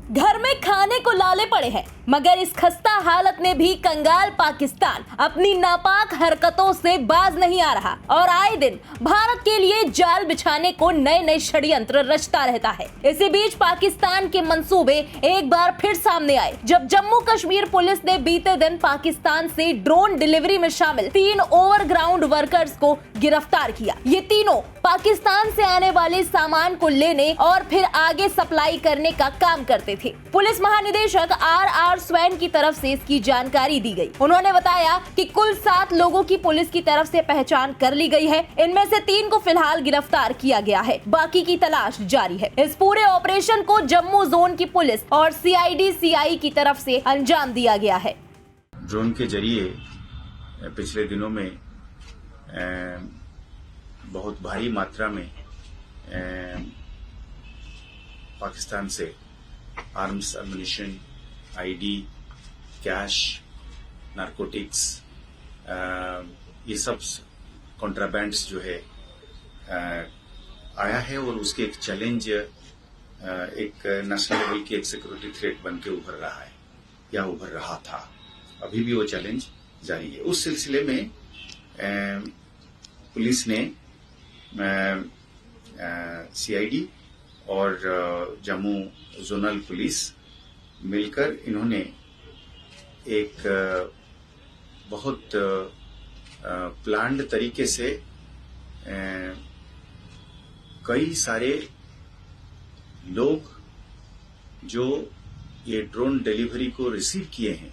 घर में खाने को लाले पड़े हैं, मगर इस खस्ता हालत में भी कंगाल पाकिस्तान अपनी नापाक हरकतों से बाज नहीं आ रहा और आए दिन भारत के लिए जाल बिछाने को नए नए षड्यंत्र रचता रहता है। इसी बीच पाकिस्तान के मंसूबे एक बार फिर सामने आए जब जम्मू कश्मीर पुलिस ने बीते दिन पाकिस्तान से ड्रोन डिलीवरी में शामिल 3 ओवरग्राउंड वर्कर्स को गिरफ्तार किया। ये तीनों पाकिस्तान से आने वाले सामान को लेने और फिर आगे सप्लाई करने का काम करते थे। पुलिस महानिदेशक RR स्वैन की तरफ से इसकी जानकारी दी गई। उन्होंने बताया कि कुल 7 लोगों की पुलिस की तरफ से पहचान कर ली गई है। इनमें से 3 को फिलहाल गिरफ्तार किया गया है, बाकी की तलाश जारी है। इस पूरे ऑपरेशन को जम्मू जोन की पुलिस और CID CI की तरफ से अंजाम दिया गया है। ड्रोन के जरिए पिछले दिनों में बहुत भारी मात्रा में पाकिस्तान से arms, ammunition, ID, cash, narcotics, ये सब कॉन्ट्राबैंड्स जो है आया है और उसके एक चैलेंज एक नेशनल लेवल की एक सिक्योरिटी थ्रेट बन के उभर रहा है या उभर रहा था। अभी भी वो चैलेंज जारी है। उस सिलसिले में पुलिस ने CID और जम्मू जोनल पुलिस मिलकर इन्होंने एक बहुत प्लान्ड तरीके से कई सारे लोग जो ये ड्रोन डिलीवरी को रिसीव किए हैं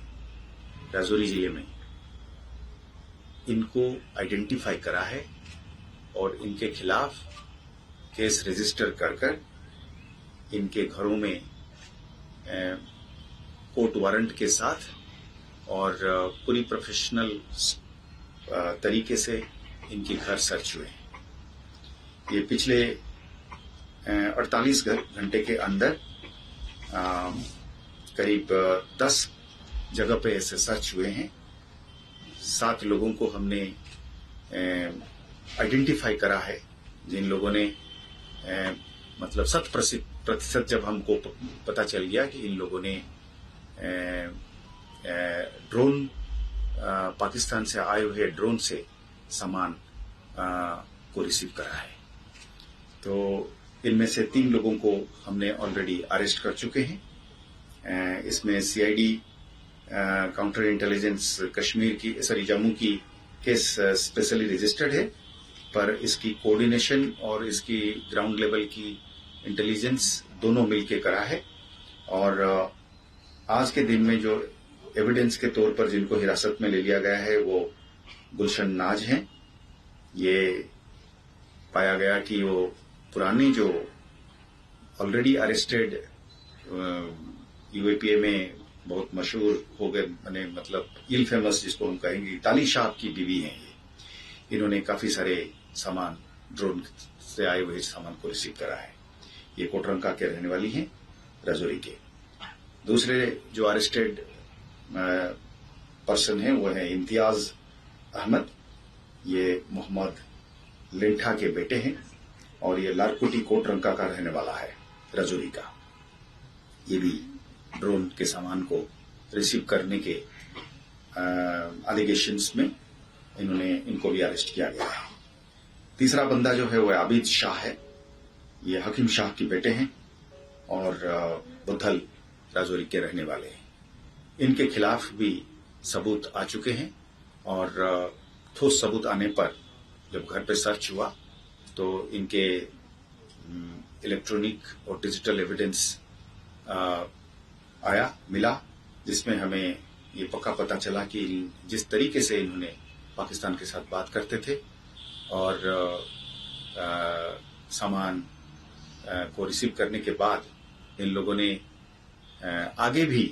राजौरी जिले में, इनको आइडेंटिफाई करा है और इनके खिलाफ केस रजिस्टर कर इनके घरों में कोर्ट वारंट के साथ और पूरी प्रोफेशनल तरीके से इनके घर सर्च हुए। ये पिछले 48 घंटे के अंदर करीब 10 जगह पे ऐसे सर्च हुए हैं। 7 लोगों को हमने आइडेंटिफाई करा है, जिन लोगों ने मतलब 100% जब हमको पता चल गया कि इन लोगों ने ड्रोन पाकिस्तान से आए हुए ड्रोन से सामान को रिसीव करा है। तो इनमें से 3 लोगों को हमने ऑलरेडी अरेस्ट कर चुके हैं। इसमें CID काउंटर इंटेलिजेंस कश्मीर की जम्मू की केस स्पेशली रजिस्टर्ड है, पर इसकी कोऑर्डिनेशन और इसकी ग्राउंड लेवल की इंटेलिजेंस दोनों मिलके करा है। और आज के दिन में जो एविडेंस के तौर पर जिनको हिरासत में ले लिया गया है वो गुलशन नाज हैं। ये पाया गया कि वो पुरानी जो ऑलरेडी अरेस्टेड UAPA में बहुत मशहूर हो गए, मतलब इल फेमस जिसको हम कहेंगे, ताली शाह की बीवी हैं। ये इन्होंने काफी सारे सामान ड्रोन से आए हुए सामान को रिसीव करा है। ये कोटरंका के रहने वाली हैं, राजौरी के। दूसरे जो अरेस्टेड पर्सन है वो है इम्तियाज अहमद। ये मोहम्मद लिंठा के बेटे हैं और ये लारकोटी कोटरंका का रहने वाला है, राजौरी का। ये भी ड्रोन के सामान को रिसीव करने के एलिगेशंस में इनको भी अरेस्ट किया गया है। तीसरा बंदा जो है वो आबिद शाह है। ये हकीम शाह के बेटे हैं और बुद्धल राजौरी के रहने वाले हैं। इनके खिलाफ भी सबूत आ चुके हैं और ठोस सबूत आने पर जब घर पे सर्च हुआ तो इनके इलेक्ट्रॉनिक और डिजिटल एविडेंस मिला, जिसमें हमें ये पक्का पता चला कि जिस तरीके से इन्होंने पाकिस्तान के साथ बात करते थे और सामान को रिसीव करने के बाद इन लोगों ने आगे भी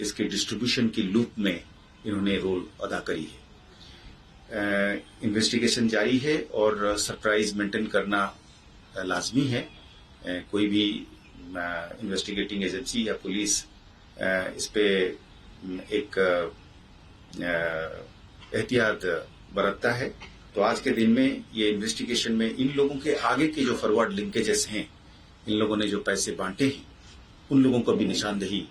इसके डिस्ट्रीब्यूशन की लूप में इन्होंने रोल अदा करी है। इन्वेस्टिगेशन जारी है और सरप्राइज मेंटेन करना लाजमी है। कोई भी इन्वेस्टिगेटिंग एजेंसी या पुलिस इस पे एक एहतियात बरतता है। तो आज के दिन में ये इन्वेस्टिगेशन में इन लोगों के आगे के जो फॉरवर्ड लिंकेजेस हैं इन लोगों ने जो पैसे बांटे हैं उन लोगों को भी निशानदेही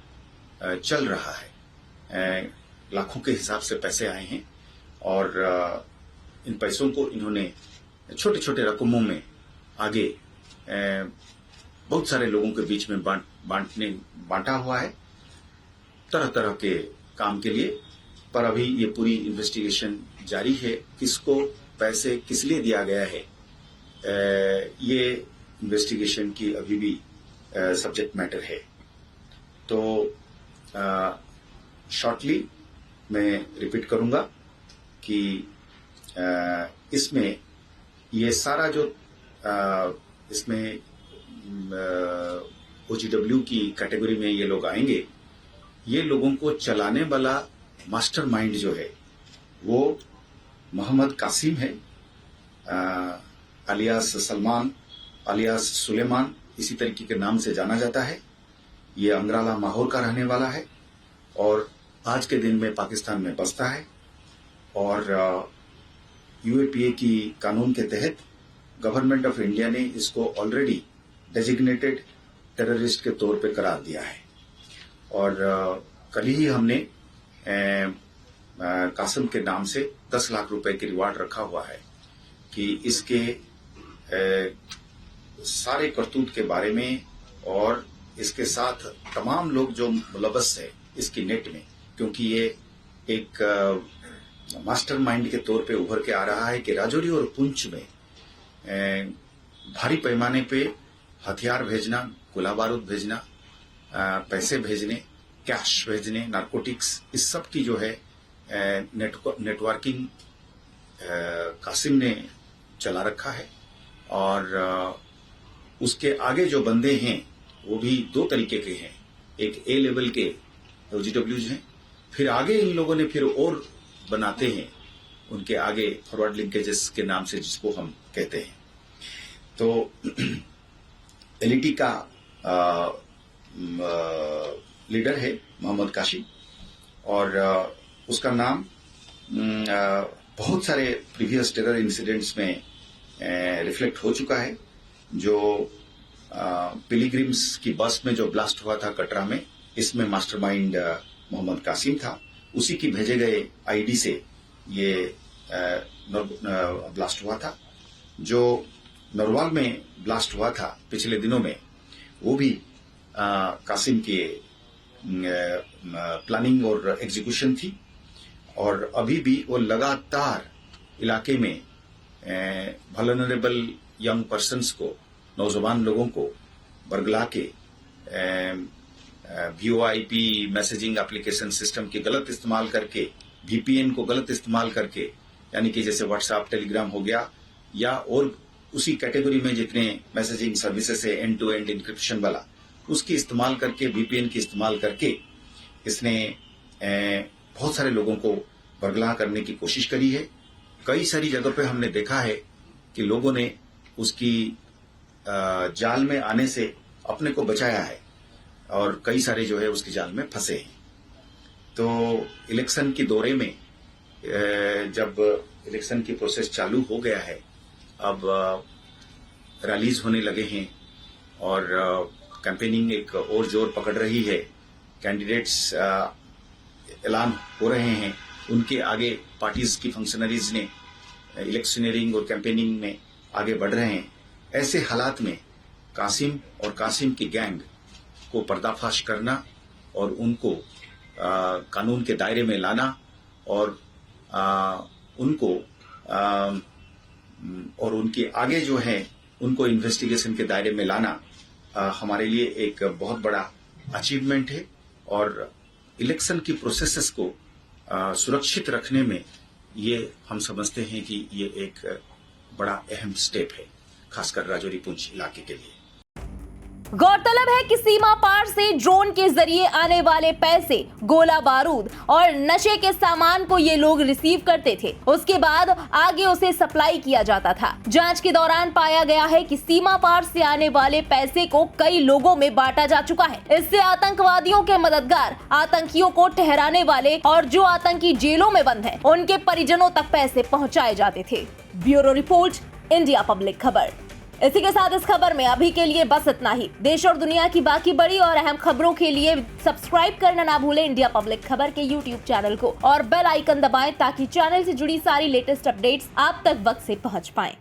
चल रहा है। लाखों के हिसाब से पैसे आए हैं और इन पैसों को इन्होंने छोटे छोटे रकमों में आगे बहुत सारे लोगों के बीच में बांटा हुआ है तरह तरह के काम के लिए। पर अभी ये पूरी इन्वेस्टिगेशन जारी है। किसको पैसे किस लिए दिया गया है ये इन्वेस्टिगेशन की अभी भी सब्जेक्ट मैटर है। तो शॉर्टली मैं रिपीट करूंगा कि इसमें ये सारा जो इसमें OGW की कैटेगरी में ये लोग आएंगे, ये लोगों को चलाने वाला मास्टरमाइंड जो है वो मोहम्मद कासिम है, अलियास सलमान, अलियास सुलेमान, इसी तरीके के नाम से जाना जाता है। ये अंगराला माहौर का रहने वाला है और आज के दिन में पाकिस्तान में बसता है और UAPA की कानून के तहत गवर्नमेंट ऑफ इंडिया ने इसको ऑलरेडी डेजिग्नेटेड टेररिस्ट के तौर पे करार दिया है। और कल ही हमने कासिम के नाम से 10 लाख रुपए की रिवार्ड रखा हुआ है कि इसके सारे करतूत के बारे में और इसके साथ तमाम लोग जो मुलव्वस है इसकी नेट में, क्योंकि ये एक मास्टरमाइंड के तौर पे उभर के आ रहा है कि राजौरी और पुंछ में भारी पैमाने पे हथियार भेजना, गोला बारूद भेजना, पैसे भेजने, कैश भेजने, नारकोटिक्स, इस सब की जो है नेटवर्किंग कासिम ने चला रखा है। और उसके आगे जो बंदे हैं वो भी दो तरीके के हैं। एक A लेवल के OGWs हैं, फिर आगे इन लोगों ने फिर और बनाते हैं उनके आगे फॉरवर्ड लिंकेजेस के नाम से, जिसको हम कहते हैं। तो LET का लीडर है मोहम्मद कासिम और उसका नाम बहुत सारे प्रीवियस टेरर इंसिडेंट्स में रिफ्लेक्ट हो चुका है। जो पिलग्रिम्स की बस में जो ब्लास्ट हुआ था कटरा में, इसमें मास्टरमाइंड मोहम्मद कासिम था। उसी की भेजे गए आईडी से ये ब्लास्ट हुआ था। जो नरवाल में ब्लास्ट हुआ था पिछले दिनों में, वो भी कासिम के प्लानिंग और एग्जीक्यूशन थी। और अभी भी वो लगातार इलाके में वल्नरेबल यंग पर्सन्स को, नौजवान लोगों को बरगला के VoIP मैसेजिंग एप्लीकेशन सिस्टम के गलत इस्तेमाल करके, VPN को गलत इस्तेमाल करके, यानी कि जैसे व्हाट्सएप, टेलीग्राम हो गया, या और उसी कैटेगरी में जितने मैसेजिंग सर्विसेज है एंड टू एंड इंक्रिप्शन वाला, उसकी इस्तेमाल करके, VPN की इस्तेमाल करके इसने बहुत सारे लोगों को बरगला करने की कोशिश करी है। कई सारी जगह पे हमने देखा है कि लोगों ने उसकी जाल में आने से अपने को बचाया है और कई सारे जो है उसकी जाल में फंसे हैं। तो इलेक्शन की दौरे में जब इलेक्शन की प्रोसेस चालू हो गया है, अब रैलीज होने लगे हैं और कैंपेनिंग एक और जोर पकड़ रही है। कैंडिडेट्स ऐलान हो रहे हैं, उनके आगे पार्टीज की फंक्शनरीज ने इलेक्शनरिंग और कैंपेनिंग में आगे बढ़ रहे हैं। ऐसे हालात में कासिम और कासिम की गैंग को पर्दाफाश करना और उनको कानून के दायरे में लाना और उनको और उनके आगे जो है उनको इन्वेस्टिगेशन के दायरे में लाना हमारे लिए एक बहुत बड़ा अचीवमेंट है। और इलेक्शन की प्रोसेसेस को सुरक्षित रखने में ये हम समझते हैं कि ये एक बड़ा अहम स्टेप है, खासकर राजौरी पुंछ इलाके के लिए। गौरतलब है कि सीमा पार से ड्रोन के जरिए आने वाले पैसे, गोला बारूद और नशे के सामान को ये लोग रिसीव करते थे। उसके बाद आगे उसे सप्लाई किया जाता था। जांच के दौरान पाया गया है कि सीमा पार से आने वाले पैसे को कई लोगों में बांटा जा चुका है। इससे आतंकवादियों के मददगार, आतंकियों को ठहराने वाले और जो आतंकी जेलों में बंद हैं, उनके परिजनों तक पैसे पहुंचाए जाते थे। ब्यूरो रिपोर्ट, इंडिया पब्लिक खबर। इसी के साथ इस खबर में अभी के लिए बस इतना ही। देश और दुनिया की बाकी बड़ी और अहम खबरों के लिए सब्सक्राइब करना ना भूलें इंडिया पब्लिक खबर के YouTube चैनल को और बेल आइकन दबाएं ताकि चैनल से जुड़ी सारी लेटेस्ट अपडेट्स आप तक वक्त से पहुंच पाएं।